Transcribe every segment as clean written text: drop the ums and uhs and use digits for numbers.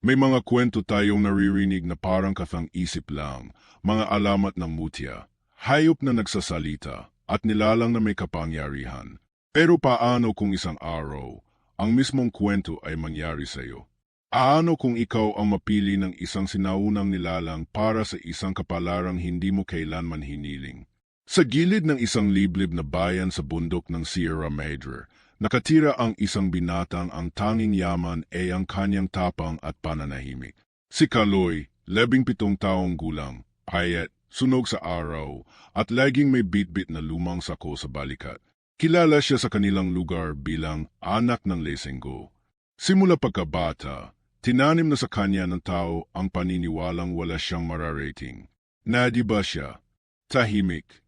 May mga kwento tayong naririnig na parang kathang-isip lang, mga alamat ng mutya, hayop na nagsasalita, at nilalang na may kapangyarihan. Pero paano kung isang araw, ang mismong kwento ay mangyari sa iyo? Paano kung ikaw ang mapili ng isang sinaunang nilalang para sa isang kapalarang hindi mo kailanman hiniling? Sa gilid ng isang liblib na bayan sa bundok ng Sierra Madre, nakatira ang isang binatang ang tanging yaman ay ang kanyang tapang at pananahimik. Si Kaloy, 17 taong gulang, payat, sunog sa araw, at laging may bitbit na lumang sako sa balikat. Kilala siya sa kanilang lugar bilang anak ng Lesenggo. Simula pagkabata, tinanim na sa kanya ng tao ang paniniwalang wala siyang mararating. Nadiba siya, tahimik,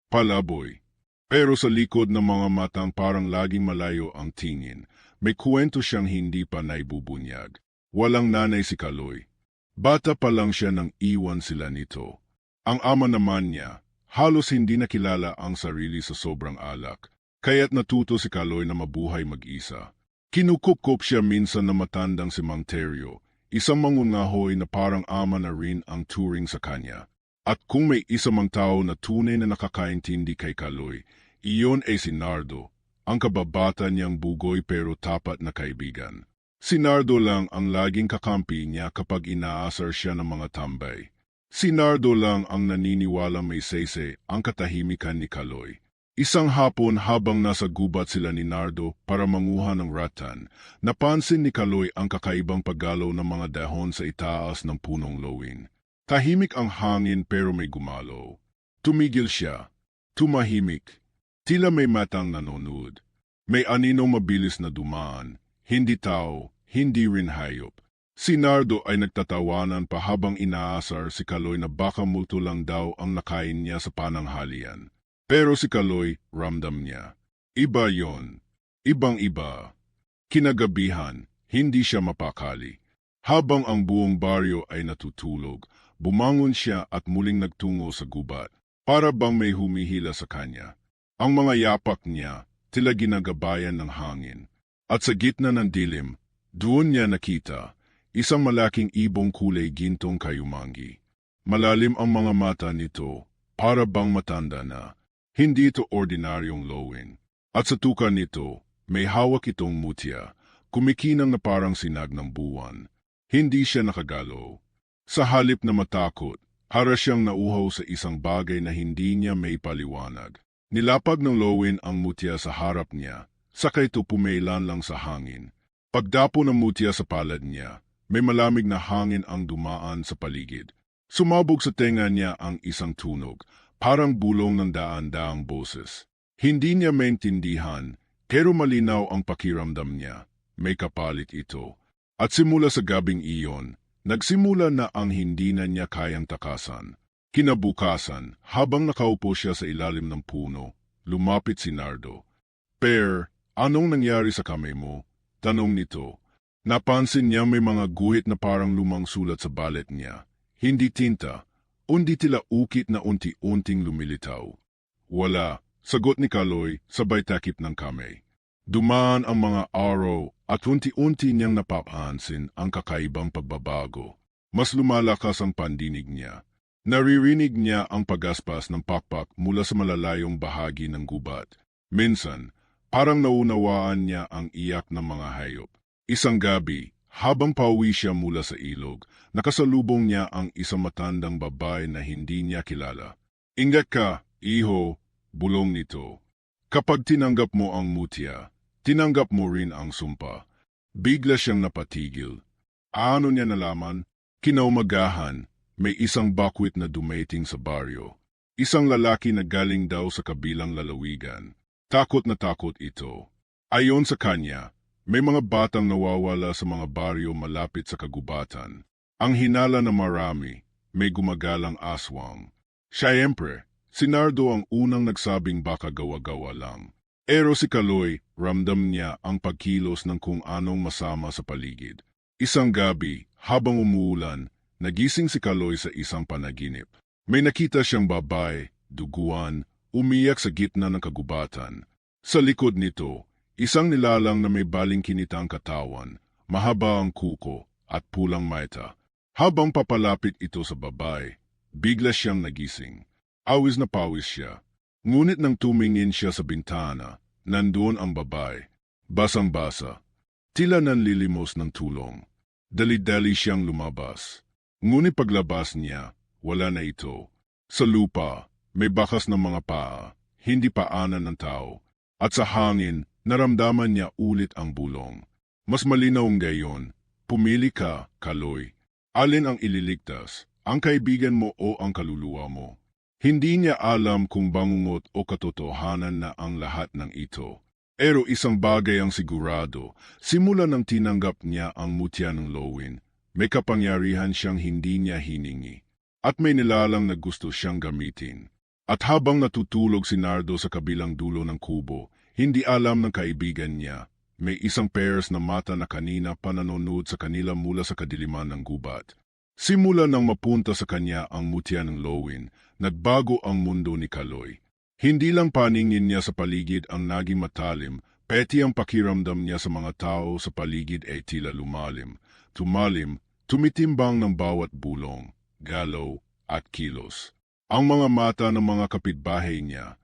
palaboy. Pero sa likod ng mga matang parang laging malayo ang tingin, may kwento siyang hindi pa naibubunyag. Walang nanay si Kaloy. Bata pa lang siya nang iwan sila nito. Ang ama naman niya, halos hindi nakilala ang sarili sa sobrang alak, kaya't natuto si Kaloy na mabuhay mag-isa. Kinukupkop siya minsan na matandang si Mang Teryo, isang mangungahoy na parang ama na rin ang turing sa kanya. At kung may isa mang tao na tunay na nakakaintindi kay Kaloy, iyon ay si Nardo, ang kababata niyang bugoy pero tapat na kaibigan. Si Nardo lang ang laging kakampi niya kapag inaasar siya ng mga tambay. Si Nardo lang ang naniniwala may sese ang katahimikan ni Kaloy. Isang hapon habang nasa gubat sila ni Nardo para manguha ng ratan, napansin ni Kaloy ang kakaibang paggalaw ng mga dahon sa itaas ng punong lowin. Tahimik ang hangin pero may gumalaw. Tumigil siya. Tumahimik. Tila may matang nanonood. May aninong mabilis na dumaan. Hindi tao, hindi rin hayop. Si Nardo ay nagtatawanan pa habang inaasar si Kaloy na baka multo lang daw ang nakain niya sa pananghalian. Pero si Kaloy, ramdam niya. Iba yon. Ibang-iba. Kinagabihan, hindi siya mapakali. Habang ang buong baryo ay natutulog, bumangon siya at muling nagtungo sa gubat, para bang may humihila sa kanya. Ang mga yapak niya, tila ginagabayan ng hangin. At sa gitna ng dilim, doon niya nakita, isang malaking ibong kulay gintong kayumangi. Malalim ang mga mata nito, para bang matanda na. Hindi ito ordinaryong lowin. At sa tuka nito, may hawak itong mutya, kumikinang na parang sinag ng buwan. Hindi siya nakagalaw. Sa halip na matakot, hara siyang nauhaw sa isang bagay na hindi niya may paliwanag. Nilapag ng lowin ang mutya sa harap niya, saka ito pumailan lang sa hangin. Pagdapo ng mutya sa palad niya, may malamig na hangin ang dumaan sa paligid. Sumabog sa tenga niya ang isang tunog, parang bulong ng daan-daang boses. Hindi niya maintindihan, pero malinaw ang pakiramdam niya. May kapalit ito. At simula sa gabing iyon, nagsimula na ang hindi na niya kayang takasan. Kinabukasan, habang nakaupo siya sa ilalim ng puno, lumapit si Nardo. Per, anong nangyari sa kamay mo? Tanong nito. Napansin niya may mga guhit na parang lumang sulat sa balet niya. Hindi tinta, undi tila ukit na unti-unting lumilitaw. Wala, sagot ni Kaloy, sabay takip ng kamay. Dumaan ang mga araw at unti-unti niyang napapansin ang kakaibang pagbabago. Mas lumalakas ang pandinig niya. Naririnig niya ang pagaspas ng pakpak mula sa malalayong bahagi ng gubat. Minsan, parang naunawaan niya ang iyak ng mga hayop. Isang gabi, habang pauwi siya mula sa ilog, nakasalubong niya ang isang matandang babae na hindi niya kilala. Ingat ka, iho, bulong nito. Kapag tinanggap mo ang mutya, tinanggap mo rin ang sumpa. Bigla siyang napatigil. Ano niya nalaman? Kinaumagahan, may isang bakwit na dumating sa baryo. Isang lalaki na galing daw sa kabilang lalawigan. Takot na takot ito. Ayon sa kanya, may mga batang nawawala sa mga baryo malapit sa kagubatan. Ang hinala na marami, may gumagalang aswang. Siyempre, si Nardo ang unang nagsabing baka gawa-gawa lang. Pero si Kaloy, ramdam niya ang pagkilos ng kung anong masama sa paligid. Isang gabi, habang umuulan, nagising si Kaloy sa isang panaginip. May nakita siyang babae, duguan, umiyak sa gitna ng kagubatan. Sa likod nito, isang nilalang na may balingkinitang katawan, mahaba ang kuko, at pulang maita. Habang papalapit ito sa babae, bigla siyang nagising. Awis na pawis siya. Ngunit nang tumingin siya sa bintana, nandoon ang babae. Basang-basa. Tila nanlilimos ng tulong. Dali-dali siyang lumabas. Ngunit paglabas niya, wala na ito. Sa lupa, may bakas ng mga paa, hindi paanan ng tao. At sa hangin, naramdaman niya ulit ang bulong. Mas malinaw ngayon, pumili ka, Kaloy. Alin ang ililigtas, ang kaibigan mo o ang kaluluwa mo? Hindi niya alam kung bangungot o katotohanan na ang lahat ng ito. Pero isang bagay ang sigurado, simula nang tinanggap niya ang mutya ng Lowin, may kapangyarihan siyang hindi niya hiningi. At may nilalang na gusto siyang gamitin. At habang natutulog si Nardo sa kabilang dulo ng kubo, hindi alam ng kaibigan niya, may isang pairs na mata na kanina pa nanonood sa kanila mula sa kadiliman ng gubat. Simula nang mapunta sa kanya ang mutya ng Lowin, nagbago ang mundo ni Kaloy. Hindi lang paningin niya sa paligid ang naging matalim, peti ang pakiramdam niya sa mga tao sa paligid ay tila lumalim, tumalim, tumitimbang ng bawat bulong, galaw at kilos. Ang mga mata ng mga kapitbahay niya,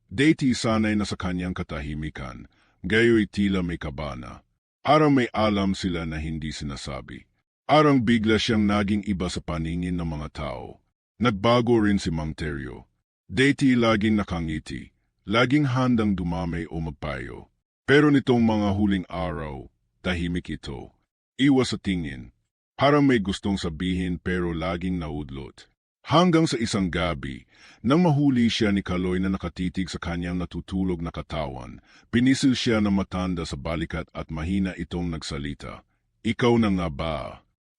dati sanay na sa kanyang katahimikan, gayo'y tila may kabana. Arang may alam sila na hindi sinasabi. Arang bigla siyang naging iba sa paningin ng mga tao. Nagbago rin si Mang Teryo. Dati laging nakangiti, laging handang dumamay o magpayo. Pero nitong mga huling araw, tahimik ito. Iwas sa tingin. Parang may gustong sabihin pero laging naudlot. Hanggang sa isang gabi, nang mahuli siya ni Kaloy na nakatitig sa kanyang natutulog na katawan, pinisil siya ng matanda sa balikat at mahina itong nagsalita. Ikaw na nga ba?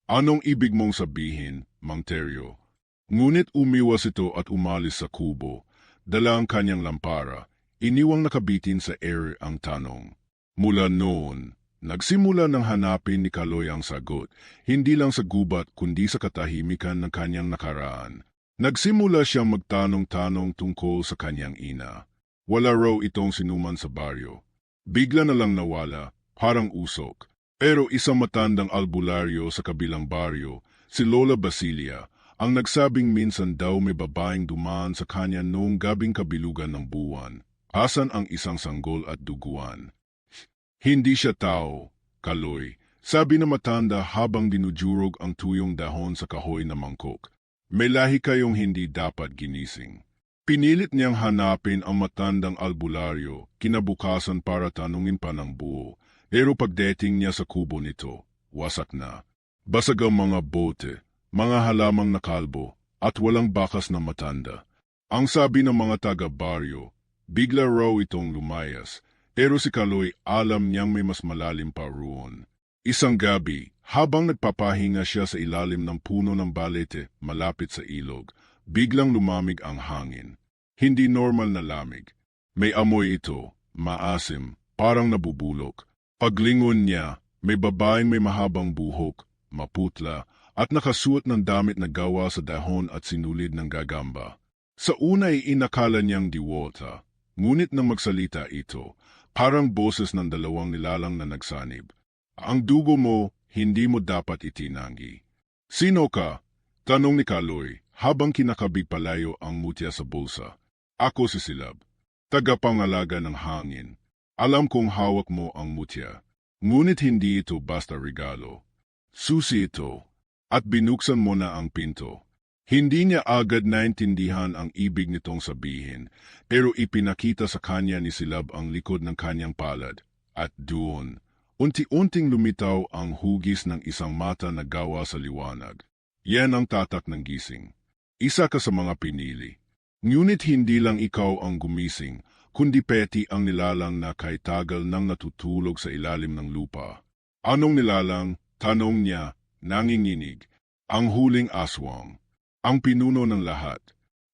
Anong ibig mong sabihin, Mang Teryo? Ngunit umiwas ito at umalis sa kubo. Dala ang kanyang lampara, iniwang nakabitin sa air ang tanong. Mula noon, nagsimula ng hanapin ni Kaloy ang sagot, hindi lang sa gubat kundi sa katahimikan ng kanyang nakaraan. Nagsimula siyang magtanong-tanong tungkol sa kanyang ina. Wala raw itong sinuman sa baryo. Bigla na lang nawala, parang usok. Pero isang matandang albularyo sa kabilang baryo, si Lola Basilia, ang nagsabing minsan daw may babaeng dumaan sa kanya noong gabing kabilugan ng buwan. Asan ang isang sanggol at duguan? Hindi siya tao, Kaloy, sabi na matanda habang dinudurog ang tuyong dahon sa kahoy na mangkok. May lahi kayong hindi dapat ginising. Pinilit niyang hanapin ang matandang albularyo, kinabukasan para tanungin pa ng buo. Pero pagdating niya sa kubo nito, wasak na. Basag ang mga bote, mga halamang nakalbo, at walang bakas na matanda. Ang sabi ng mga taga-baryo, bigla raw itong lumayas, pero si Kaloy alam niyang may mas malalim pa roon. Isang gabi, habang nagpapahinga siya sa ilalim ng puno ng balete malapit sa ilog, biglang lumamig ang hangin. Hindi normal na lamig. May amoy ito, maasim, parang nabubulok. Paglingon niya, may babaeng may mahabang buhok, maputla, at nakasuot ng damit na gawa sa dahon at sinulid ng gagamba. Sa una ay inakala niyang diwata, ngunit nang magsalita ito, parang boses ng dalawang nilalang na nagsanib. Ang dugo mo, hindi mo dapat itinanggi. Sino ka? Tanong ni Kaloy, habang kinakabig palayo ang mutya sa bulsa. Ako si Silab, tagapangalaga ng hangin. Alam kong hawak mo ang mutya, ngunit hindi ito basta regalo. Susi ito, at binuksan mo na ang pinto. Hindi niya agad naintindihan ang ibig nitong sabihin, pero ipinakita sa kanya ni Silab ang likod ng kanyang palad. At doon, unti-unting lumitaw ang hugis ng isang mata na gawa sa liwanag. Yan ang tatak ng gising. Isa ka sa mga pinili. Ngunit hindi lang ikaw ang gumising, kundi peti ang nilalang na kay tagal nang natutulog sa ilalim ng lupa. Anong nilalang? Tanong niya, nanginginig. Ang huling aswang. Ang pinuno ng lahat.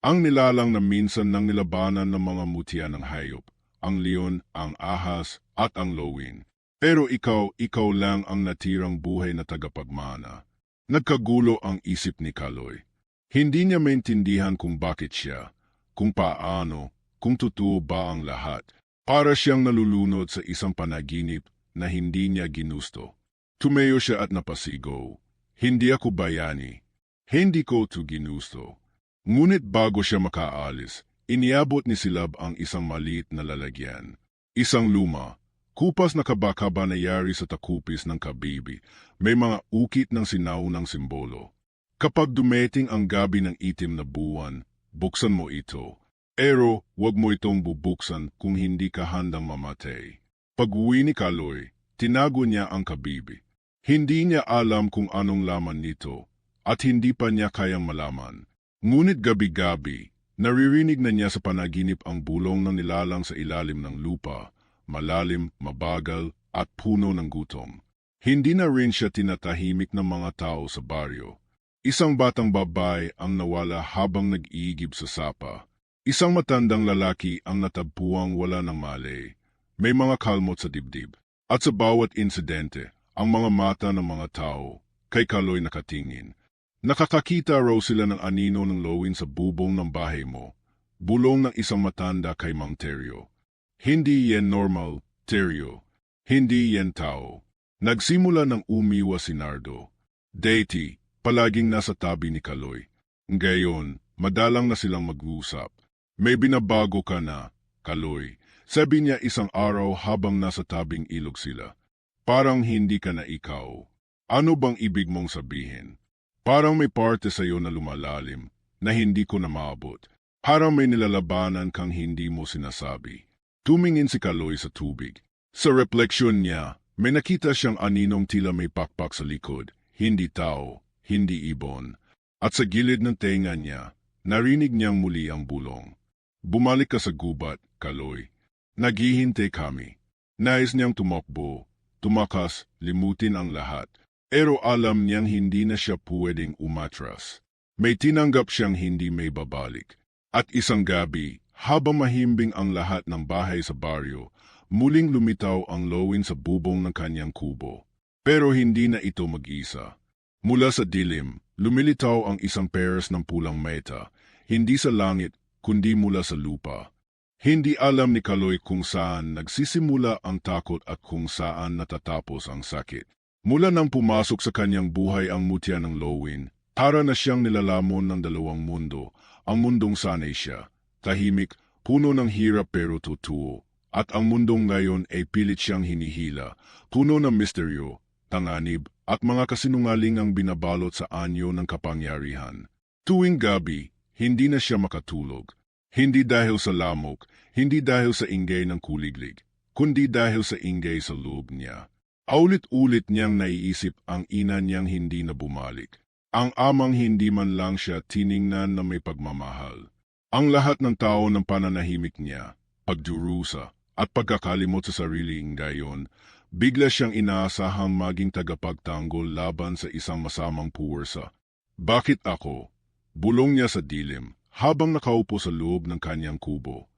Ang nilalang na minsan nang nilabanan ng mga mutya ng hayop. Ang leon, ang ahas, at ang lowin. Pero ikaw lang ang natirang buhay na tagapagmana. Nagkagulo ang isip ni Kaloy. Hindi niya maintindihan kung bakit siya, kung paano, kung totoo ba ang lahat. Para siyang nalulunod sa isang panaginip na hindi niya ginusto. Tumayo siya at napasigaw. Hindi ako bayani. Hindi ko to ginusto. Ngunit bago siya makaalis, iniabot ni Silab ang isang maliit na lalagyan. Isang luma, kupas na kabaka nayari sa takupis ng kabibi, may mga ukit ng sinaunang simbolo. Kapag dumating ang gabi ng itim na buwan, buksan mo ito. Pero wag mo itong bubuksan kung hindi ka handang mamatay. Pag-uwi ni Kaloy, tinago niya ang kabibi. Hindi niya alam kung anong laman nito at hindi pa niya kayang malaman. Ngunit gabi-gabi, naririnig na niya sa panaginip ang bulong ng nilalang sa ilalim ng lupa, malalim, mabagal at puno ng gutom. Hindi na rin siya tinatahimik ng mga tao sa baryo. Isang batang babae ang nawala habang nag-iigib sa sapa. Isang matandang lalaki ang natagpuang wala ng malay. May mga kalmot sa dibdib. At sa bawat insidente, ang mga mata ng mga tao kay Kaloy nakatingin. Nakakakita raw sila ng anino ng lowin sa bubong ng bahay mo. Bulong ng isang matanda kay Mang Teryo. Hindi yan normal, Teryo. Hindi yan tao. Nagsimula ng umiwas si Nardo. Deity, palaging nasa tabi ni Kaloy. Ngayon, madalang na silang mag-uusap. May binabago ka na, Kaloy. Sabi niya isang araw habang nasa tabing ilog sila. Parang hindi ka na ikaw. Ano bang ibig mong sabihin? Parang may parte sa'yo na lumalalim, na hindi ko na maabot. Parang may nilalabanan kang hindi mo sinasabi. Tumingin si Kaloy sa tubig. Sa refleksyon niya, may nakita siyang aninong tila may pakpak sa likod. Hindi tao, hindi ibon. At sa gilid ng tenga niya, narinig niyang muli ang bulong. Bumalik ka sa gubat, Kaloy. Naghihintay kami. Nais niyang tumakbo, tumakas, limutin ang lahat. Pero alam niyang hindi na siya pwedeng umatras. May tinanggap siyang hindi may babalik. At isang gabi, habang mahimbing ang lahat ng bahay sa baryo, muling lumitaw ang lowin sa bubong ng kanyang kubo. Pero hindi na ito mag-isa. Mula sa dilim, lumilitaw ang isang peres ng pulang meta, hindi sa langit, kundi mula sa lupa. Hindi alam ni Kaloy kung saan nagsisimula ang takot at kung saan natatapos ang sakit. Mula nang pumasok sa kanyang buhay ang mutya ng lowin, para na siyang nilalamon ng dalawang mundo, ang mundong sanay siya, tahimik, puno ng hirap pero totoo, at ang mundong ngayon ay pilit siyang hinihila, puno ng misteryo, tanganib, at mga kasinungalingang binabalot sa anyo ng kapangyarihan. Tuwing gabi, hindi na siya makatulog. Hindi dahil sa lamok, hindi dahil sa ingay ng kuliglig, kundi dahil sa ingay sa loob niya. Aulit-ulit niyang naiisip ang ina niyang hindi na bumalik. Ang amang hindi man lang siya tiningnan na may pagmamahal. Ang lahat ng tao ng pananahimik niya, pagdurusa, at pagkakalimot sa sariling gayon, bigla siyang inaasahang maging tagapagtanggol laban sa isang masamang puwersa. Bakit ako? Bulong niya sa dilim. Habang nakaupo sa loob ng kanyang kubo,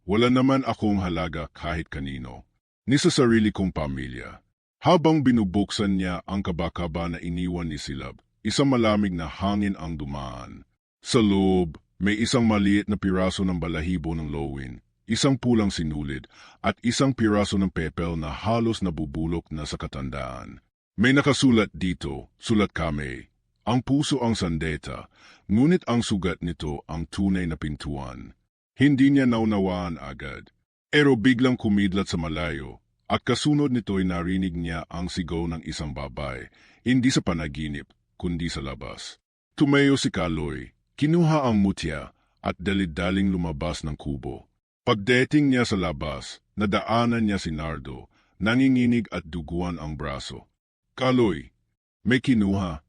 wala naman akong halaga kahit kanino, ni sa sarili kong pamilya. Habang binubuksan niya ang kabakaba na iniwan ni Silab, isang malamig na hangin ang dumaan. Sa loob, may isang maliit na piraso ng balahibo ng lowin, isang pulang sinulid, at isang piraso ng pepel na halos nabubulok na sa katandaan. May nakasulat dito, sulat kami. Ang puso ang sandeta, ngunit ang sugat nito ang tunay na pintuan. Hindi niya naunawaan agad, pero biglang kumidlat sa malayo, at kasunod nito'y narinig niya ang sigaw ng isang babae, hindi sa panaginip, kundi sa labas. Tumayo si Kaloy, kinuha ang mutya, at dalid-daling lumabas ng kubo. Pagdating niya sa labas, nadaanan niya si Nardo, nanginginig at duguan ang braso. Kaloy, may kinuha.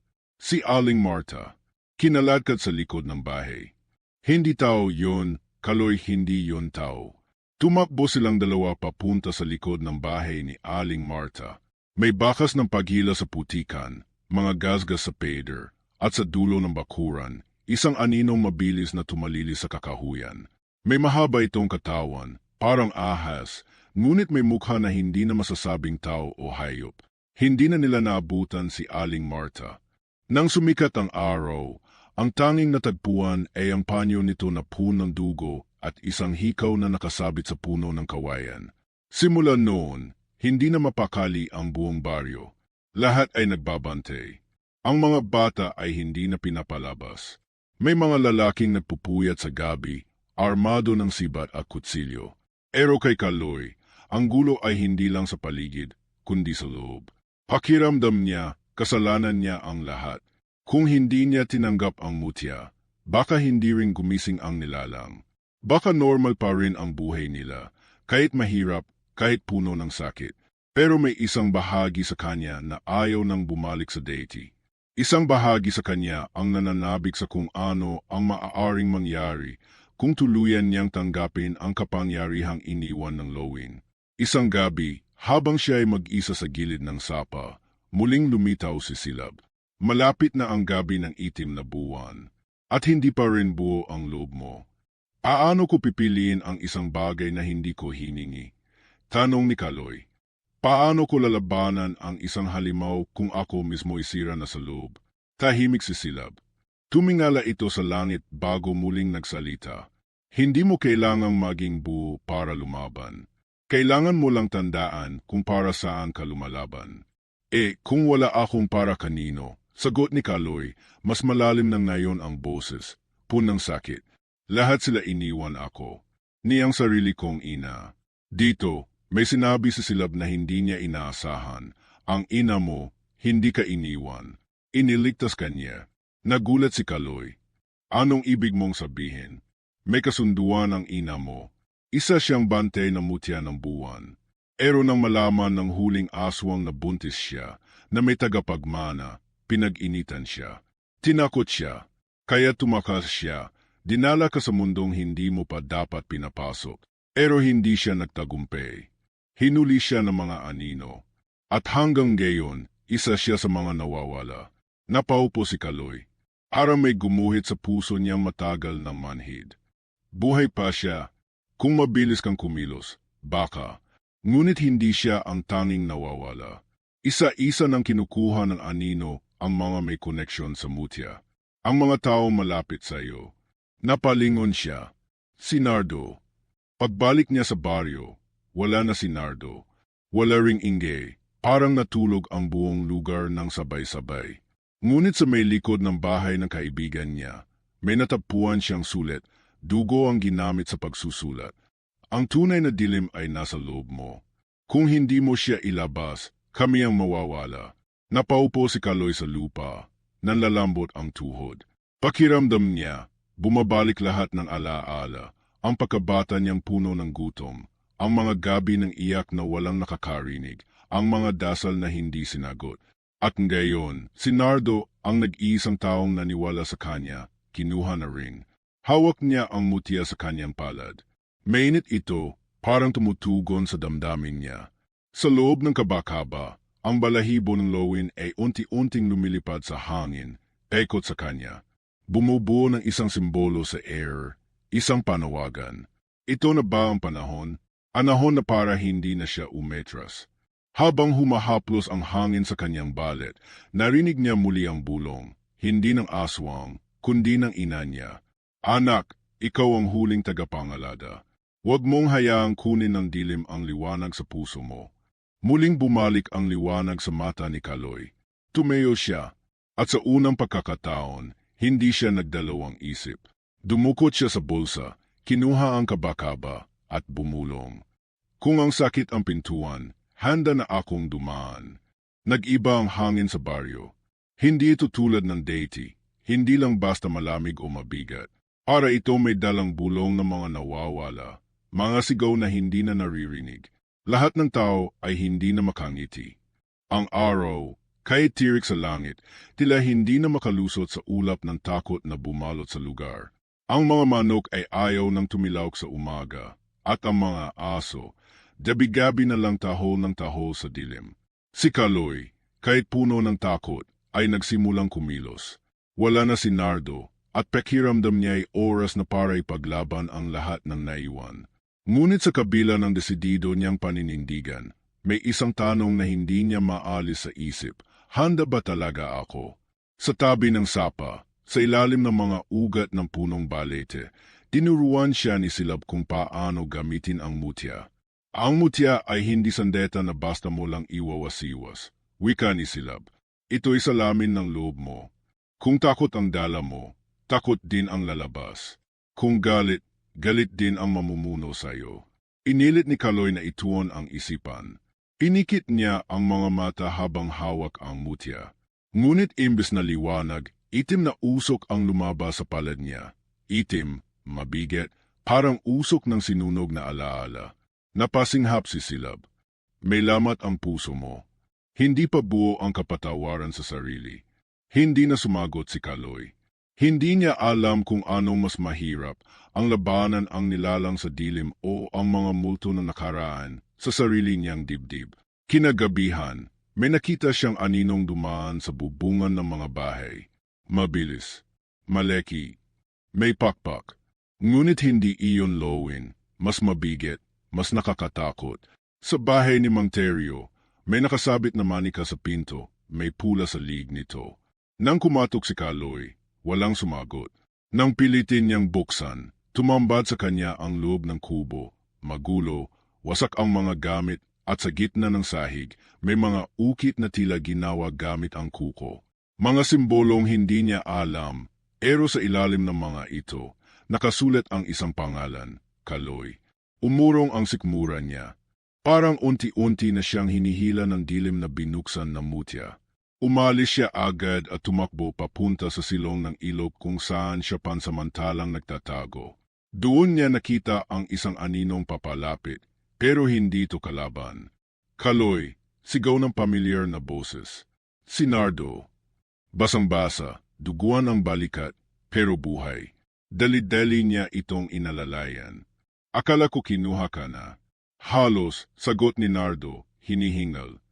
Si Aling Marta, kinaladkad sa likod ng bahay. Hindi tao yun, Kaloy, hindi yun tao. Tumakbo silang dalawa papunta sa likod ng bahay ni Aling Marta. May bakas ng paghila sa putikan, mga gasgas sa pader, at sa dulo ng bakuran, isang aninong mabilis na tumalili sa kakahuyan. May mahaba itong katawan, parang ahas, ngunit may mukha na hindi na masasabing tao o hayop. Hindi na nila naabutan si Aling Marta. Nang sumikat ang araw, ang tanging natagpuan ay ang panyo nito na puno ng dugo at isang hikaw na nakasabit sa puno ng kawayan. Simula noon, hindi na mapakali ang buong baryo. Lahat ay nagbabantay. Ang mga bata ay hindi na pinapalabas. May mga lalaking nagpupuyat sa gabi, armado ng sibat at kutsilyo. Pero kay Kaloy, ang gulo ay hindi lang sa paligid, kundi sa loob. Pakiramdam niya, kasalanan niya ang lahat. Kung hindi niya tinanggap ang mutya, baka hindi rin gumising ang nilalang. Baka normal pa rin ang buhay nila, kahit mahirap, kahit puno ng sakit. Pero may isang bahagi sa kanya na ayaw nang bumalik sa deity. Isang bahagi sa kanya ang nananabik sa kung ano ang maaaring mangyari kung tuluyan niyang tanggapin ang kapangyarihang iniwan ng Lowin. Isang gabi, habang siya ay mag-isa sa gilid ng sapa, muling lumitaw si Silab. Malapit na ang gabi ng itim na buwan, at hindi pa rin buo ang loob mo. Paano ko pipiliin ang isang bagay na hindi ko hiningi? Tanong ni Kaloy. Paano ko lalabanan ang isang halimaw kung ako mismo isira na sa loob? Tahimik si Silab. Tumingala ito sa langit bago muling nagsalita. Hindi mo kailangang maging buo para lumaban. Kailangan mo lang tandaan kung para saan ka lumalaban. Kung wala akong para kanino, sagot ni Kaloy, mas malalim na ngayon ang boses, punang sakit. Lahat sila iniwan ako, ni ang sarili kong ina. Dito, may sinabi si Silab na hindi niya inaasahan. Ang ina mo, hindi ka iniwan. Iniligtas ka niya. Nagulat si Kaloy. Anong ibig mong sabihin? May kasunduan ang ina mo. Isa siyang bantay na mutya ng buwan. Pero nang malaman ng huling aswang na buntis siya, na may tagapagmana, pinag-initan siya. Tinakot siya. Kaya tumakas siya. Dinala ka sa mundong hindi mo pa dapat pinapasok. Pero hindi siya nagtagumpay. Hinuli siya ng mga anino. At hanggang ngayon, isa siya sa mga nawawala. Napaupo si Kaloy. Para may gumuhit sa puso niyang matagal ng manhid. Buhay pa siya. Kung mabilis kang kumilos, baka. Ngunit hindi siya ang tanging nawawala. Isa-isa nang kinukuha ng anino ang mga may koneksyon sa mutya. Ang mga tao malapit sa iyo. Napalingon siya. Si Nardo. Pagbalik niya sa baryo, wala na si Nardo. Wala ring Inge. Parang natulog ang buong lugar ng sabay-sabay. Ngunit sa may likod ng bahay ng kaibigan niya, may natagpuan siyang sulat, dugo ang ginamit sa pagsusulat. Ang tunay na dilim ay nasa loob mo. Kung hindi mo siya ilabas, kami ang mawawala. Napaupo si Kaloy sa lupa, nanlalambot ang tuhod. Pakiramdam niya, bumabalik lahat ng alaala, ang pagkabata niyang puno ng gutom, ang mga gabi ng iyak na walang nakakarinig, ang mga dasal na hindi sinagot. At ngayon, si Nardo, ang nag-iisang taong naniwala sa kanya, kinuha na rin. Hawak niya ang mutya sa kanyang palad. Mainit ito, parang tumutugon sa damdamin niya. Sa loob ng kabakaba, ang balahibo ng Lowin ay unti-unting lumilipad sa hangin, pekot sa kanya. Bumubuo ng isang simbolo sa air, isang panawagan. Ito na ba ang panahon? Anahon na para hindi na siya umetras. Habang humahaplos ang hangin sa kanyang balet, narinig niya muli ang bulong, hindi ng aswang, kundi ng ina niya. Anak, ikaw ang huling tagapangalada. Huwag mong hayaang kunin ng dilim ang liwanag sa puso mo. Muling bumalik ang liwanag sa mata ni Kaloy. Tumayo siya, at sa unang pagkakataon, hindi siya nagdalawang isip. Dumukot siya sa bulsa, kinuha ang kabakaba, at bumulong. Kung ang sakit ang pintuan, handa na akong dumaan. Nag-iba ang hangin sa baryo. Hindi ito tulad ng deity, hindi lang basta malamig o mabigat. Para ito may dalang bulong ng mga nawawala, mga sigaw na hindi na naririnig. Lahat ng tao ay hindi na makangiti. Ang araw, kahit tirik sa langit, tila hindi na makalusot sa ulap ng takot na bumalot sa lugar. Ang mga manok ay ayaw ng tumilawak sa umaga, at ang mga aso, gabi-gabi na lang tahol ng tahol sa dilim. Si Kaloy, kahit puno ng takot, ay nagsimulang kumilos. Wala na si Nardo, at pakiramdam niya ay oras na para ipaglaban ang lahat ng naiwan. Ngunit sa kabila ng desidido niyang paninindigan, may isang tanong na hindi niya maalis sa isip. Handa ba talaga ako? Sa tabi ng sapa, sa ilalim ng mga ugat ng punong balete, tinuruan siya ni Silab kung paano gamitin ang mutya. Ang mutya ay hindi sandeta na basta mo lang iwawasiwas. Wika ni Silab. Ito'y salamin ng loob mo. Kung takot ang dala mo, takot din ang lalabas. Kung galit, galit din ang mamumuno sa'yo. Inilit ni Kaloy na ituon ang isipan. Inikit niya ang mga mata habang hawak ang mutya. Ngunit imbes na liwanag, itim na usok ang lumabas sa palad niya. Itim, mabigat, parang usok ng sinunog na alaala. Napasinghap si Silab. May lamat ang puso mo. Hindi pa buo ang kapatawaran sa sarili. Hindi na sumagot si Kaloy. Hindi niya alam kung anong mas mahirap, ang labanan ang nilalang sa dilim o ang mga multo na nakaraan sa sarili niyang dibdib. Kinagabihan, may nakita siyang aninong dumaan sa bubungan ng mga bahay. Mabilis, maleki, may pakpak. Ngunit hindi iyon lowin, mas mabigat, mas nakakatakot. Sa bahay ni Mang Terrio, may nakasabit na manika sa pinto, may pula sa liig nito. Nang kumatok si Kaloy, walang sumagot. Nang pilitin niyang buksan, tumambad sa kanya ang loob ng kubo. Magulo, wasak ang mga gamit at sa gitna ng sahig, may mga ukit na tila ginawa gamit ang kuko. Mga simbolong hindi niya alam, pero sa ilalim ng mga ito, nakasulat ang isang pangalan, Kaloy. Umurong ang sikmura niya. Parang unti-unti na siyang hinihila ng dilim na binuksan ng mutya. Umalis siya agad at tumakbo papunta sa silong ng ilog kung saan siya pansamantalang nagtatago. Doon niya nakita ang isang aninong papalapit, pero hindi ito kalaban. Kaloy, sigaw ng pamilyar na boses. Si Nardo. Basang-basa, duguan ang balikat, pero buhay. Dali-dali niya itong inalalayan. Akala ko kinuha ka na. Halos, sagot ni Nardo, hinihingal.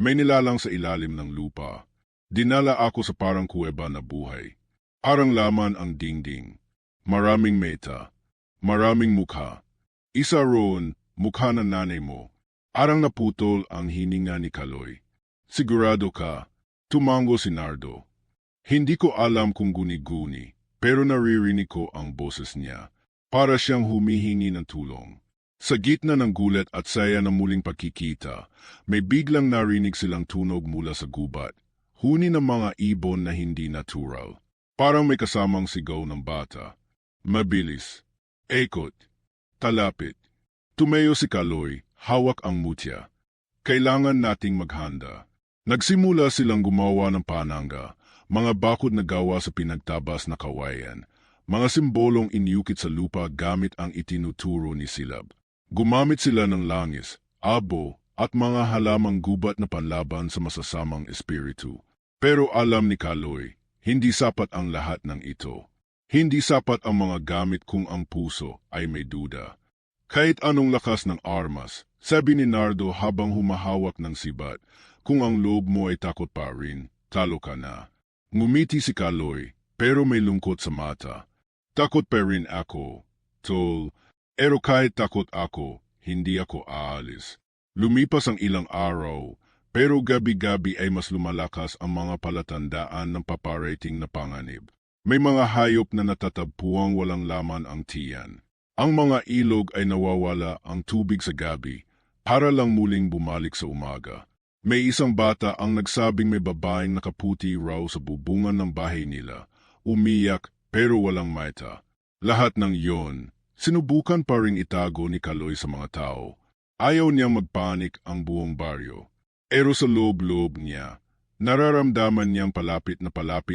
May nilalang sa ilalim ng lupa. Dinala ako sa parang kuweba na buhay. Parang laman ang dingding. Maraming meta. Maraming mukha. Isa roon, mukha ng nanay mo. Arang naputol ang hininga ni Kaloy. Sigurado ka, tumango si Nardo. Hindi ko alam kung guni-guni, pero naririnig ko ang boses niya. Para siyang humihingi ng tulong. Sa gitna ng gulat at saya ng muling pagkikita, may biglang narinig silang tunog mula sa gubat. Huni ng mga ibon na hindi natural. Parang may kasamang sigaw ng bata. Mabilis. Ekot. Talapit. Tumayo si Kaloy, hawak ang mutya. Kailangan nating maghanda. Nagsimula silang gumawa ng pananga, mga bakod na gawa sa pinagtabas na kawayan, mga simbolong inyukit sa lupa gamit ang itinuturo ni Silab. Gumamit sila ng langis, abo, at mga halamang gubat na panlaban sa masasamang espiritu. Pero alam ni Kaloy, hindi sapat ang lahat ng ito. Hindi sapat ang mga gamit kung ang puso ay may duda. Kahit anong lakas ng armas, sabi ni Nardo habang humahawak ng sibat, kung ang loob mo ay takot pa rin, talo ka na. Ngumiti si Kaloy, pero may lungkot sa mata. Takot pa rin ako, tol. Pero kahit takot ako, hindi ako aalis. Lumipas ang ilang araw, pero gabi-gabi ay mas lumalakas ang mga palatandaan ng paparating na panganib. May mga hayop na natatagpuang walang laman ang tiyan. Ang mga ilog ay nawawala ang tubig sa gabi, para lang muling bumalik sa umaga. May isang bata ang nagsabing may babaeng nakaputi raw sa bubungan ng bahay nila. Umiyak pero walang maita. Lahat ng yon, sinubukan pa ring itago ni Kaloy sa mga tao. Ayaw niyang magpanik ang buong baryo. Pero sa loob-loob niya, nararamdaman niyang palapit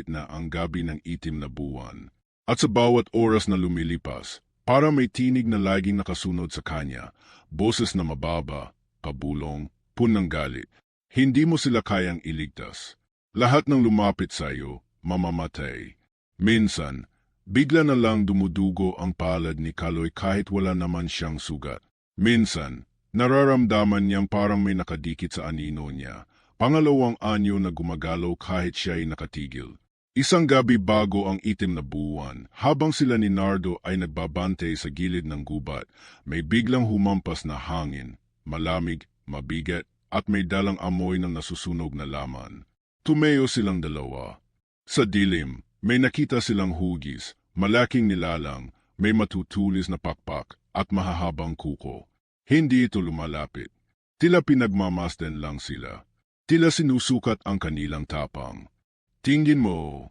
na ang gabi ng itim na buwan. At sa bawat oras na lumilipas, para may tinig na laging nakasunod sa kanya, boses na mababa, pabulong, punang galit. Hindi mo sila kayang iligtas. Lahat ng lumapit sa iyo, mamamatay. Minsan, bigla na lang dumudugo ang palad ni Kaloy kahit wala naman siyang sugat. Minsan, nararamdaman niyang parang may nakadikit sa anino niya. Pangalawang anyo na gumagalaw kahit siya ay nakatigil. Isang gabi bago ang itim na buwan, habang sila ni Nardo ay nagbabantay sa gilid ng gubat, may biglang humampas na hangin, malamig, mabigat, at may dalang amoy ng nasusunog na laman. Tumayo silang dalawa. Sa dilim, may nakita silang hugis, malaking nilalang, may matutulis na pakpak, at mahahabang kuko. Hindi ito lumalapit. Tila pinagmamasdan lang sila. Tila sinusukat ang kanilang tapang. Tingin mo,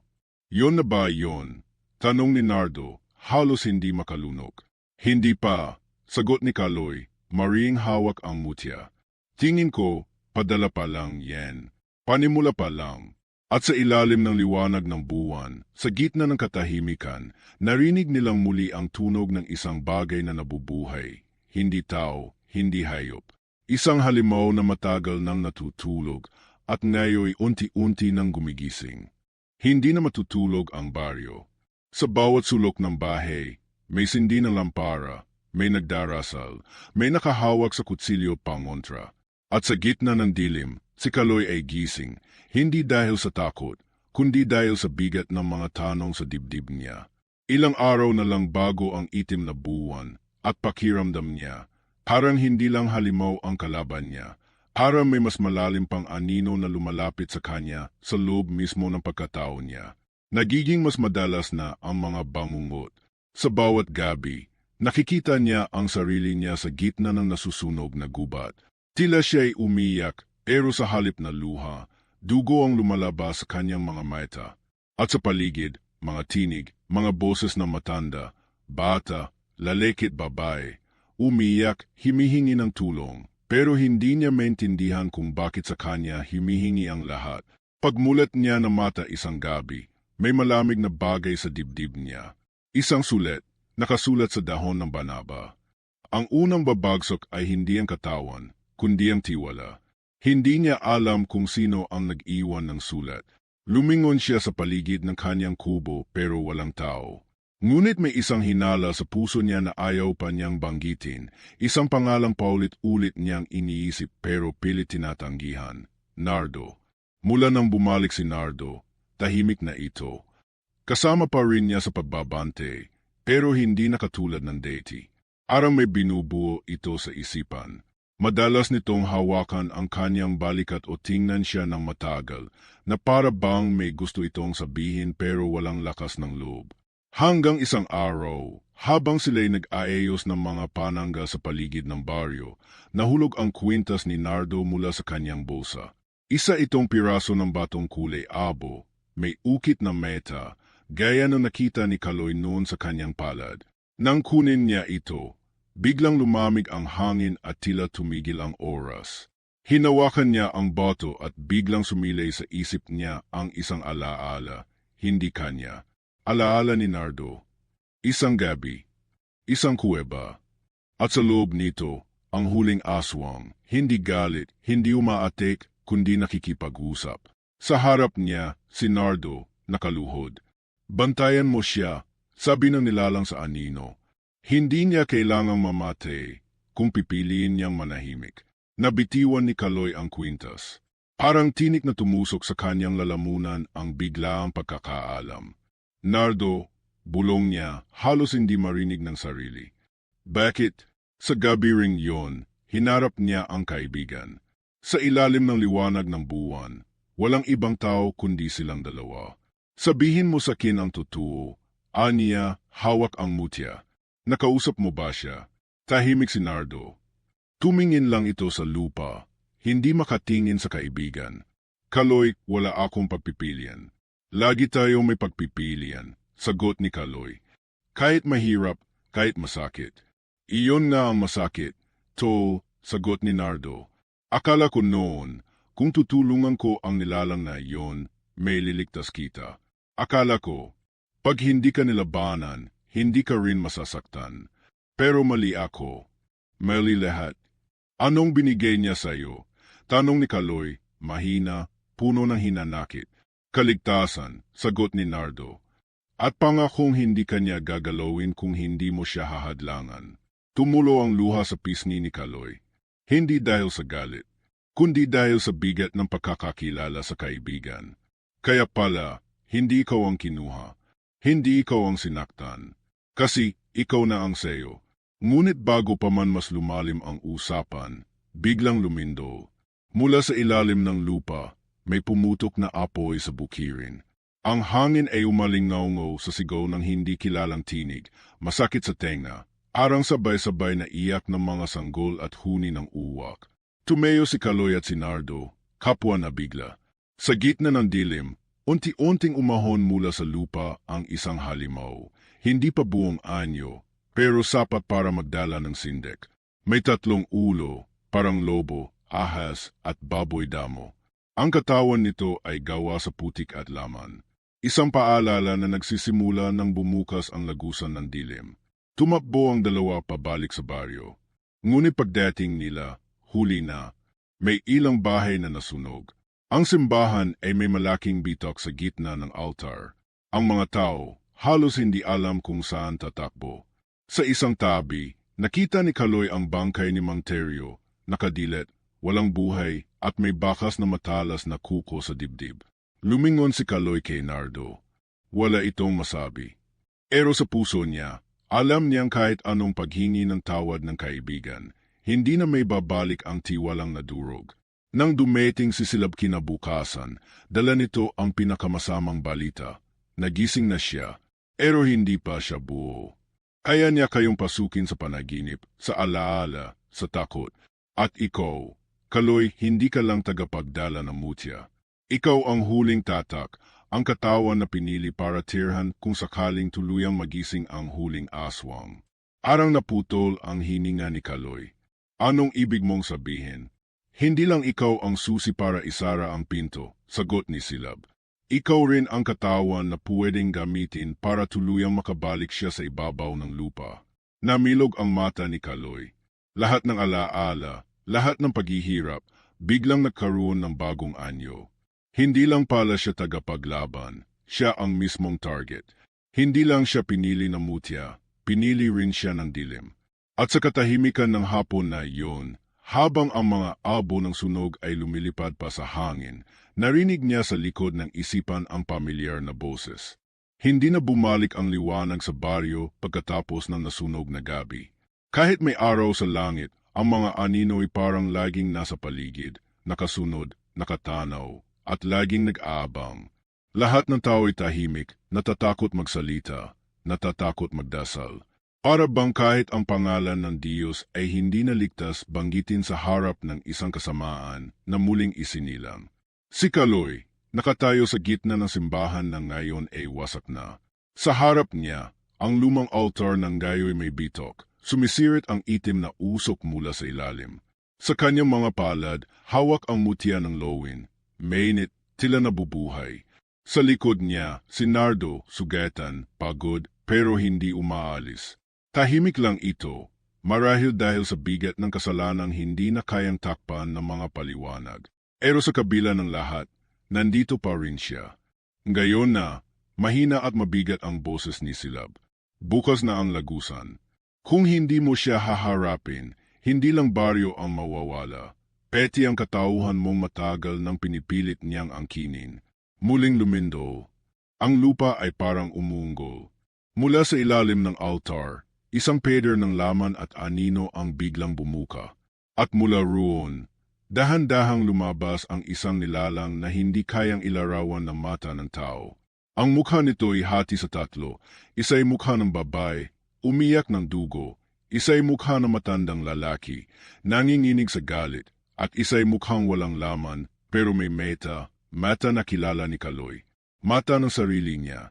yon na ba yon? Tanong ni Nardo, halos hindi makalunok. Hindi pa, sagot ni Kaloy, mariing hawak ang mutya. Tingin ko, padala pa lang yan. Panimula pa lang. At sa ilalim ng liwanag ng buwan, sa gitna ng katahimikan, narinig nilang muli ang tunog ng isang bagay na nabubuhay. Hindi tao, hindi hayop. Isang halimaw na matagal nang natutulog at ngayoy unti-unti nang gumigising. Hindi na matutulog ang baryo. Sa bawat sulok ng bahay, may sindi ng lampara, may nagdarasal, may nakahawak sa kutsilyo pangontra. At sa gitna ng dilim, si Kaloy ay gising, hindi dahil sa takot, kundi dahil sa bigat ng mga tanong sa dibdib niya. Ilang araw na lang bago ang itim na buwan, at pakiramdam niya, parang hindi lang halimaw ang kalaban niya, parang may mas malalim pang anino na lumalapit sa kanya sa loob mismo ng pagkatao niya. Nagiging mas madalas na ang mga bangungot. Sa bawat gabi, nakikita niya ang sarili niya sa gitna ng nasusunog na gubat. Tila siya ay umiyak, pero sa halip na luha, dugo ang lumalabas sa kanyang mga mata. At sa paligid, mga tinig, mga boses ng matanda, bata, lalekit babae, umiyak, himihingi ng tulong. Pero hindi niya maintindihan kung bakit sa kanya himihingi ang lahat. Pagmulat niya ng mata isang gabi, may malamig na bagay sa dibdib niya. Isang sulat, nakasulat sa dahon ng banaba. Ang unang babagsak ay hindi ang katawan, kundi ang tiwala. Hindi niya alam kung sino ang nag-iwan ng sulat. Lumingon siya sa paligid ng kanyang kubo pero walang tao. Ngunit may isang hinala sa puso niya na ayaw pa niyang banggitin, isang pangalang paulit-ulit niyang iniisip pero pilit tinatanggihan. Nardo. Mula nang bumalik si Nardo, tahimik na ito. Kasama pa rin niya sa pagbabante, pero hindi na katulad ng dati. Arang may binubuo ito sa isipan. Madalas nitong hawakan ang kanyang balikat o tingnan siya ng matagal, na para bang may gusto itong sabihin pero walang lakas ng loob. Hanggang isang araw, habang sila'y nag-aayos ng mga panangga sa paligid ng baryo, nahulog ang kwintas ni Nardo mula sa kanyang bulsa. Isa itong piraso ng batong kulay abo, may ukit na meta, gaya ng nakita ni Kaloy noon sa kanyang palad. Nang kunin niya ito, biglang lumamig ang hangin at tila tumigil ang oras. Hinawakan niya ang bato at biglang sumilay sa isip niya ang isang alaala, hindi kanya. Alaala ni Nardo. Isang gabi, isang kuweba, at sa loob nito, ang huling aswang, hindi galit, hindi umaatik, kundi nakikipag-usap. Sa harap niya, si Nardo, nakaluhod. Bantayan mo siya, sabi ng nilalang sa anino. Hindi niya kailangang mamatay kung pipiliin niyang manahimik. Nabitiwan ni Kaloy ang kwintas. Parang tinik na tumusok sa kanyang lalamunan ang biglaang pagkakaalam. Nardo, bulong niya, halos hindi marinig ng sarili. Bakit? Sa gabi ring yon, hinarap niya ang kaibigan. Sa ilalim ng liwanag ng buwan, walang ibang tao kundi silang dalawa. Sabihin mo sa akin ang totoo. Aniya, hawak ang mutya. Nakausap mo ba siya? Tahimik si Nardo. Tumingin lang ito sa lupa, hindi makatingin sa kaibigan. Kaloy, wala akong pagpipilian. Lagi tayong may pagpipilian, sagot ni Kaloy. Kahit mahirap, kahit masakit. Iyon nga ang masakit, to, sagot ni Nardo. Akala ko noon, kung tutulungan ko ang nilalang na iyon, may liligtas kita. Akala ko, pag hindi ka nilabanan, hindi ka rin masasaktan. Pero mali ako. Mali lahat. Anong binigay niya sa'yo? Tanong ni Kaloy, mahina, puno ng hinanakit. Kaligtasan, sagot ni Nardo. At pangakong hindi kanya gagalawin kung hindi mo siya hahadlangan. Tumulo ang luha sa pisngi ni Kaloy. Hindi dahil sa galit, kundi dahil sa bigat ng pagkakakilala sa kaibigan. Kaya pala, hindi ikaw ang kinuha. Hindi ikaw ang sinaktan. Kasi ikaw na ang sayo. Ngunit bago pa man mas lumalim ang usapan, biglang lumindol. Mula sa ilalim ng lupa, may pumutok na apoy sa bukirin. Ang hangin ay umalingaw sa sigaw ng hindi kilalang tinig, masakit sa tenga, arang sabay-sabay na iyak ng mga sanggol at huni ng uwak. Tumayo si Kaloy at si Nardo, kapwa na bigla. Sa gitna ng dilim, unti-unting umahon mula sa lupa ang isang halimaw. Hindi pa buong anyo, pero sapat para magdala ng sindek. May 3 ulo, parang lobo, ahas at baboy damo. Ang katawan nito ay gawa sa putik at laman. Isang paalala na nagsisimula nang bumukas ang lagusan ng dilim. Tumakbo ang dalawa pabalik sa baryo. Ngunit pagdating nila, huli na. May ilang bahay na nasunog. Ang simbahan ay may malaking bitok sa gitna ng altar. Ang mga tao halos hindi alam kung saan tatakbo. Sa isang tabi, nakita ni Kaloy ang bangkay ni Mang Teryo, nakadilat, walang buhay at may bakas na matalas na kuko sa dibdib. Lumingon si Kaloy kay Nardo. Wala itong masabi. Pero sa puso niya, alam niyang kahit anong paghingi ng tawad ng kaibigan, hindi na may babalik ang tiwalang nadurog. Nang dumating si Silab kinabukasan, dala nito ang pinakamasamang balita. Nagising na siya, pero hindi pa siya buo. Kaya niya kayong pasukin sa panaginip, sa alaala, sa takot. At ikaw, Kaloy, hindi ka lang tagapagdala ng mutya. Ikaw ang huling tatak, ang katawan na pinili para tirhan kung sakaling tuluyang magising ang huling aswang. Arang naputol ang hininga ni Kaloy. Anong ibig mong sabihin? Hindi lang ikaw ang susi para isara ang pinto, sagot ni Silab. Ikaw rin ang katawan na pwedeng gamitin para tuluyang makabalik siya sa ibabaw ng lupa. Namilog ang mata ni Kaloy. Lahat ng alaala, lahat ng paghihirap, biglang nagkaroon ng bagong anyo. Hindi lang pala siya tagapaglaban, siya ang mismong target. Hindi lang siya pinili ng mutya, pinili rin siya ng dilim. At sa katahimikan ng hapon na iyon, habang ang mga abo ng sunog ay lumilipad pa sa hangin, narinig niya sa likod ng isipan ang pamilyar na boses. Hindi na bumalik ang liwanag sa baryo pagkatapos ng nasunog na gabi. Kahit may araw sa langit, ang mga anino ay parang laging nasa paligid, nakasunod, nakatanaw, at laging nag-aabang. Lahat ng tao ay tahimik, natatakot magsalita, natatakot magdasal. Para bang kahit ang pangalan ng Diyos ay hindi naligtas banggitin sa harap ng isang kasamaan na muling isinilang. Si Kaloy, nakatayo sa gitna ng simbahan na ngayon ay wasak na. Sa harap niya, ang lumang altar ng gayo'y may bitok, sumisirit ang itim na usok mula sa ilalim. Sa kanyang mga palad, hawak ang mutya ng lowin. Mainit, tila nabubuhay. Sa likod niya, si Nardo, sugatan, pagod, pero hindi umaalis. Tahimik lang ito, marahil dahil sa bigat ng kasalanang hindi na kayang takpan ng mga paliwanag. Pero sa kabila ng lahat, nandito pa rin siya. Ngayon na, mahina at mabigat ang boses ni Silab. Bukas na ang lagusan. Kung hindi mo siya haharapin, hindi lang baryo ang mawawala. Peti ang katauhan mong matagal nang pinipilit niyang angkinin. Muling lumindo. Ang lupa ay parang umunggol. Mula sa ilalim ng altar, isang peder ng laman at anino ang biglang bumuka. At mula roon, dahan-dahang lumabas ang isang nilalang na hindi kayang ilarawan ng mata ng tao. Ang mukha nito ay hati sa 3. Isa'y mukha ng babae, umiyak ng dugo. Isa'y mukha ng matandang lalaki, nanginginig sa galit. At isa'y mukhang walang laman, pero may mata na kilala ni Kaloy. Mata ng sarili niya.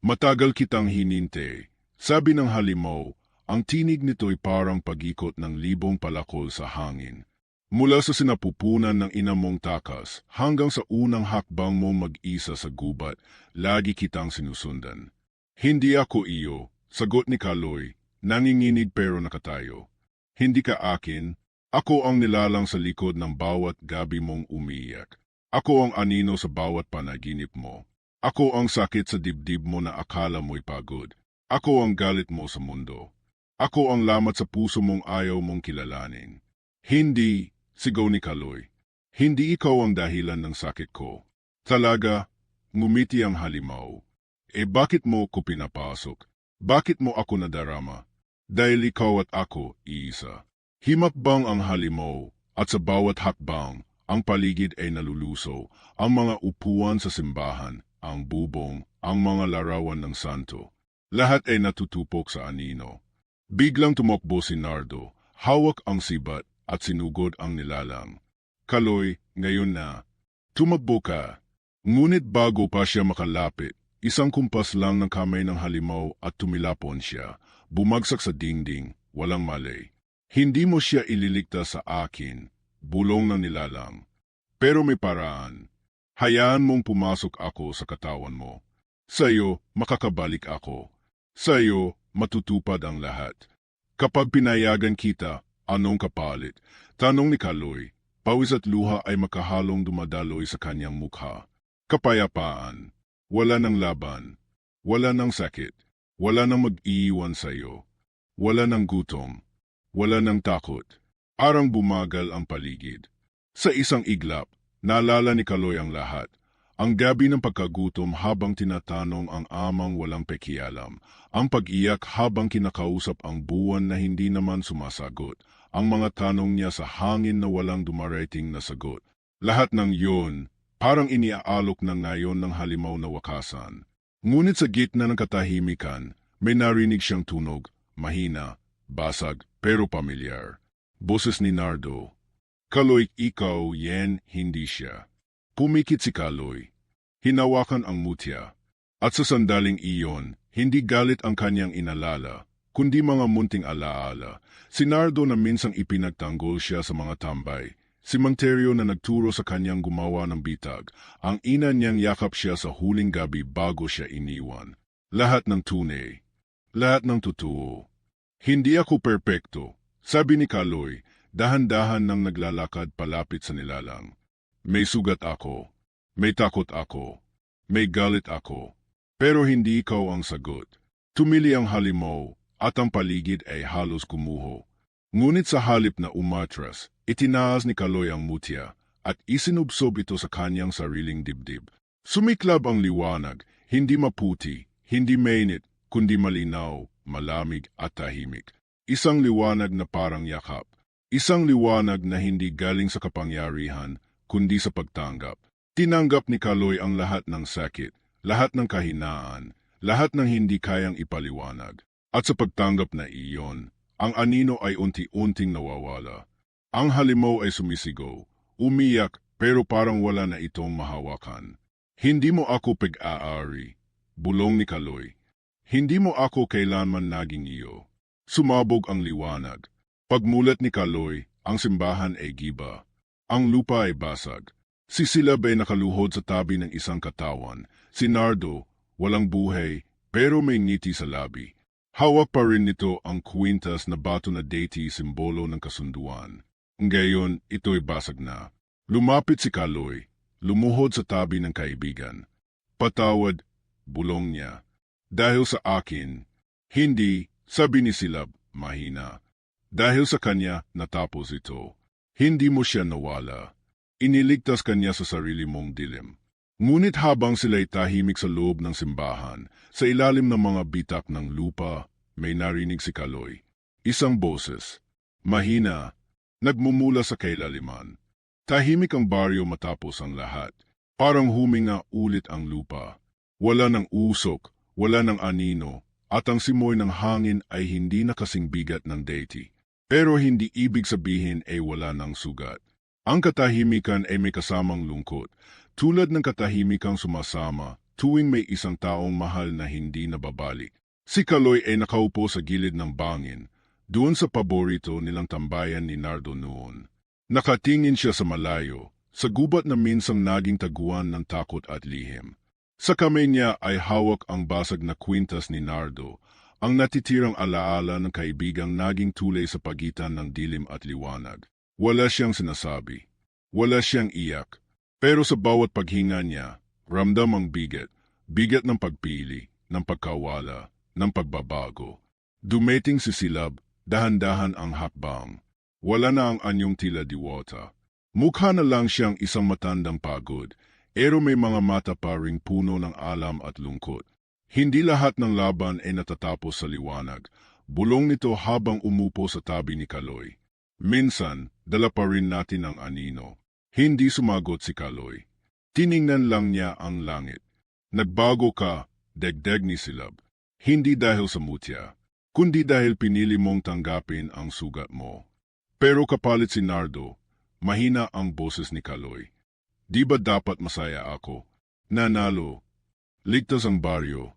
Matagal kitang hininte. Sabi ng halimaw, ang tinig nito'y parang pag-ikot ng libong palakol sa hangin. Mula sa sinapupunan ng ina mong takas, hanggang sa unang hakbang mong mag-isa sa gubat, lagi kitang sinusundan. Hindi ako iyo, sagot ni Kaloy, nanginginig pero nakatayo. Hindi ka akin. Ako ang nilalang sa likod ng bawat gabi mong umiiyak. Ako ang anino sa bawat panaginip mo. Ako ang sakit sa dibdib mo na akala mo'y pagod. Ako ang galit mo sa mundo. Ako ang lamat sa puso mong ayaw mong kilalanin. Hindi, sigaw ni Kaloy. Hindi ikaw ang dahilan ng sakit ko. Talaga, ngumiti ang halimaw. Bakit mo ko pinapasok? Bakit mo ako nadarama? Dahil ikaw at ako, iisa. Himakbang ang halimaw, at sa bawat hakbang, ang paligid ay naluluso, ang mga upuan sa simbahan, ang bubong, ang mga larawan ng santo. Lahat ay natutupok sa anino. Biglang tumakbo si Nardo, hawak ang sibat at sinugod ang nilalang. Kaloy, ngayon na, Tumakbo ka. Ngunit bago pa siya makalapit, isang kumpas lang ng kamay ng halimaw at tumilapon siya. Bumagsak sa dingding, walang mali. Hindi mo siya ililigtas sa akin, bulong ng nilalang. Pero may paraan. Hayaan mong pumasok ako sa katawan mo. Sa'yo, makakabalik ako. Sa'yo, matutupad ang lahat. Kapag pinayagan kita, anong kapalit? Tanong ni Kaloy. Pawis at luha ay makahalong dumadaloy sa kanyang mukha. Kapayapaan. Wala ng laban. Wala ng sakit. Wala ng mag-iiwan sa'yo. Wala ng gutom. Wala ng takot. Arang bumagal ang paligid. Sa isang iglap, naalala ni Kaloy ang lahat. Ang gabi ng pagkagutom habang tinatanong ang amang walang pakialam. Ang pag-iyak habang kinakausap ang buwan na hindi naman sumasagot. Ang mga tanong niya sa hangin na walang dumarating na sagot. Lahat ng yun, parang iniaalok na ngayon ng halimaw na wakasan. Ngunit sa gitna ng katahimikan, may narinig siyang tunog, mahina, basag, pero pamilyar. Boses ni Nardo. Kaloy, ikaw, yen, hindi siya. Pumikit si Kaloy. Hinawakan ang mutya. At sa sandaling iyon, hindi galit ang kanyang inalala, kundi mga munting alaala. Si Nardo na minsang ipinagtanggol siya sa mga tambay. Si Manterio na nagturo sa kanyang gumawa ng bitag. Ang ina niyang yakap siya sa huling gabi bago siya iniwan. Lahat ng tunay. Lahat ng totoo. Hindi ako perpekto, sabi ni Kaloy, dahan-dahan nang naglalakad palapit sa nilalang. May sugat ako, may takot ako, may galit ako, pero hindi ikaw ang sagot. Tumili ang halimaw at ang paligid ay halos kumuho. Ngunit sa halip na umatras, itinaas ni Kaloy ang mutya at isinubsob ito sa kanyang sariling dibdib. Sumiklab ang liwanag, hindi maputi, hindi mainit, kundi malinaw, malamig at tahimik. Isang liwanag na parang yakap. Isang liwanag na hindi galing sa kapangyarihan, kundi sa pagtanggap. Tinanggap ni Kaloy ang lahat ng sakit, lahat ng kahinaan, lahat ng hindi kayang ipaliwanag. At sa pagtanggap na iyon, ang anino ay unti-unting nawawala. Ang halimaw ay sumisigaw, umiyak, pero parang wala na itong mahawakan. Hindi mo ako pag-aari, bulong ni Kaloy. Hindi mo ako kailanman naging iyo. Sumabog ang liwanag. Pagmulat ni Kaloy, ang simbahan ay giba. Ang lupa ay basag. Si Silab ay nakaluhod sa tabi ng isang katawan. Si Nardo, walang buhay, pero may ngiti sa labi. Hawak pa rin nito ang kwintas na bato na deity, simbolo ng kasunduan. Ngayon, ito'y basag na. Lumapit si Kaloy, lumuhod sa tabi ng kaibigan. Patawad, bulong niya. Dahil sa akin, hindi, sabi ni Silab, mahina. Dahil sa kanya, natapos ito. Hindi mo siya nawala. Iniligtas kanya sa sarili mong dilim. Ngunit habang sila'y tahimik sa loob ng simbahan, sa ilalim ng mga bitak ng lupa, may narinig si Kaloy. Isang boses, mahina, nagmumula sa kailaliman. Tahimik ang baryo matapos ang lahat. Parang huminga ulit ang lupa. Wala ng usok, wala ng anino, at ang simoy ng hangin ay hindi na kasing bigat ng deity. Pero hindi ibig sabihin ay wala ng sugat. Ang katahimikan ay may kasamang lungkot, tulad ng katahimikang sumasama tuwing may isang taong mahal na hindi nababalik. Si Kaloy ay nakaupo sa gilid ng bangin, doon sa paborito nilang tambayan ni Nardo noon. Nakatingin siya sa malayo, sa gubat na minsang naging taguan ng takot at lihim. Sa kamay niya ay hawak ang basag na kwintas ni Nardo, ang natitirang alaala ng kaibigang naging tulay sa pagitan ng dilim at liwanag. Wala siyang sinasabi. Wala siyang iyak. Pero sa bawat paghinga niya, ramdam ang bigat. Bigat ng pagpili, ng pagkawala, ng pagbabago. Dumating si Silab, dahan-dahan ang hakbang. Wala na ang anyong tila diwata. Mukha na lang siyang isang matandang pagod, pero may mga mata pa ring puno ng alam at lungkot. Hindi lahat ng laban ay natatapos sa liwanag. Bulong nito habang umupo sa tabi ni Kaloy. Minsan, dala pa rin natin ang anino. Hindi sumagot si Kaloy. Tiningnan lang niya ang langit. Nagbago ka, degdeg ni Silab. Hindi dahil sa mutya, kundi dahil pinili mong tanggapin ang sugat mo. Pero kapalit si Nardo, mahina ang boses ni Kaloy. Di ba dapat masaya ako? Nanalo. Ligtas ang baryo.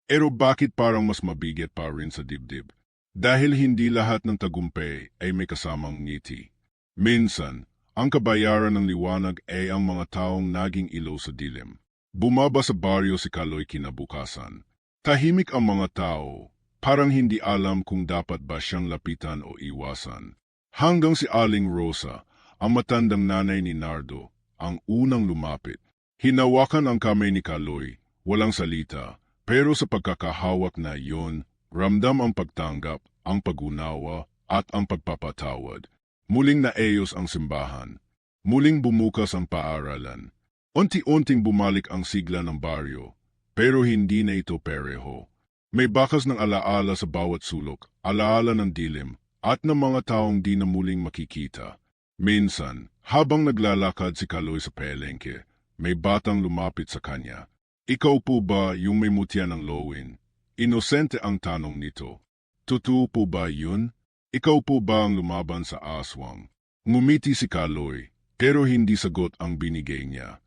Pero bakit parang mas mabigat pa rin sa dibdib? Dahil hindi lahat ng tagumpay ay may kasamang ngiti. Minsan, ang kabayaran ng liwanag ay ang mga taong naging ilaw sa dilim. Bumaba sa baryo si Kaloy kinabukasan. Tahimik ang mga tao, parang hindi alam kung dapat ba siyang lapitan o iwasan. Hanggang si Aling Rosa, ang matandang nanay ni Nardo, ang unang lumapit. Hinawakan ang kamay ni Kaloy, walang salita, pero sa pagkakahawak na iyon, ramdam ang pagtanggap, ang pag-unawa, at ang pagpapatawad. Muling naayos ang simbahan. Muling bumukas ang paaralan. Unti-unting bumalik ang sigla ng baryo, pero hindi na ito pareho. May bakas ng alaala sa bawat sulok, alaala ng dilim, at ng mga taong di na muling makikita. Minsan, habang naglalakad si Kaloy sa palengke, may batang lumapit sa kanya. Ikaw po ba yung may mutya ng lowin? Inosente ang tanong nito. Totoo po ba yun? Ikaw po ba ang lumaban sa aswang? Ngumiti si Kaloy, pero hindi sagot ang binigay niya.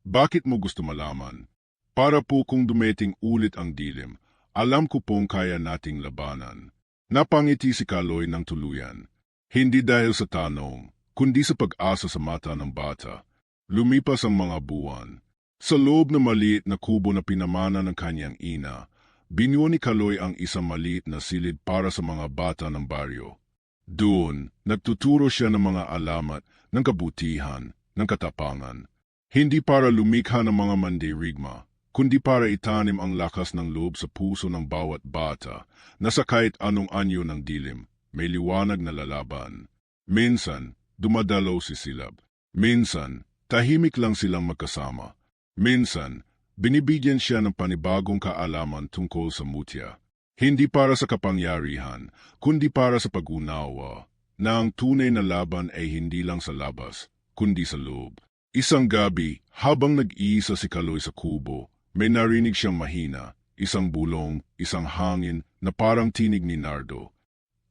Bakit mo gusto malaman? Para po kung dumating ulit ang dilim, alam ko pong kaya nating labanan. Napangiti si Kaloy ng tuluyan. Hindi dahil sa tanong, kundi sa pag-asa sa mata ng bata. Lumipas ang mga buwan. Sa loob na maliit na kubo na pinamana ng kanyang ina, binuo ni Kaloy ang isang maliit na silid para sa mga bata ng baryo. Doon, nagtuturo siya ng mga alamat, ng kabutihan, ng katapangan. Hindi para lumikha ng mga mandirigma, kundi para itanim ang lakas ng loob sa puso ng bawat bata, na sa kahit anong anyo ng dilim, may liwanag na lalaban. Minsan, dumadalaw si Silab. Minsan, tahimik lang silang magkasama. Minsan, binibigyan siya ng panibagong kaalaman tungkol sa mutya. Hindi para sa kapangyarihan, kundi para sa pag-unawa, na ang tunay na laban ay hindi lang sa labas, kundi sa loob. Isang gabi, habang nag-iisa si Kaloy sa kubo, may narinig siyang mahina, isang bulong, isang hangin na parang tinig ni Nardo.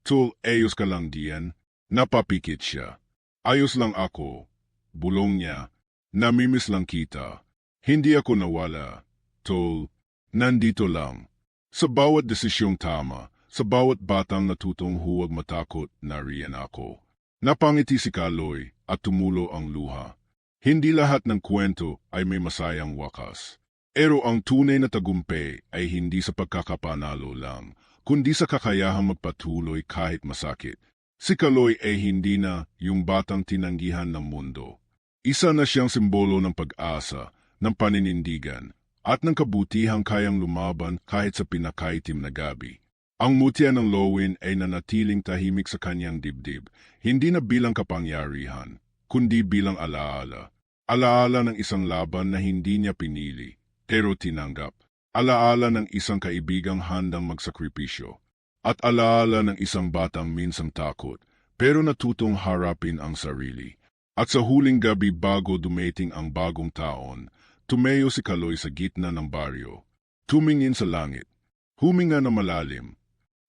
Tol, ayos ka lang diyan? Napapikit siya. Ayos lang ako. Bulong niya. Namimiss lang kita. Hindi ako nawala. Tol, nandito lang. Sa bawat desisyong tama, sa bawat batang natutong huwag matakot, nariyan ako. Napangiti si Kaloy at tumulo ang luha. Hindi lahat ng kwento ay may masayang wakas. Pero ang tunay na tagumpay ay hindi sa pagkakapanalo lang, kundi sa kakayahang magpatuloy kahit masakit. Si Kaloy ay hindi na yung batang tinanggihan ng mundo. Isa na siyang simbolo ng pag-asa, ng paninindigan, at ng kabutihang kayang lumaban kahit sa pinakaitim na gabi. Ang mutya ng lowin ay nanatiling tahimik sa kanyang dibdib, hindi na bilang kapangyarihan, kundi bilang alaala. Alaala ng isang laban na hindi niya pinili, pero tinanggap. Alaala ng isang kaibigang handang magsakripisyo. At alaala ng isang batang minsang takot, pero natutong harapin ang sarili. At sa huling gabi bago dumating ang bagong taon, tumayo si Kaloy sa gitna ng baryo. Tumingin sa langit, huminga na malalim.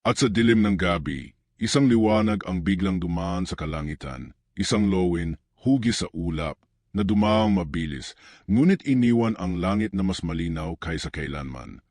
At sa dilim ng gabi, isang liwanag ang biglang dumaan sa kalangitan, isang lowin, hugis sa ulap, na dumaang mabilis, ngunit iniwan ang langit na mas malinaw kaysa kailanman.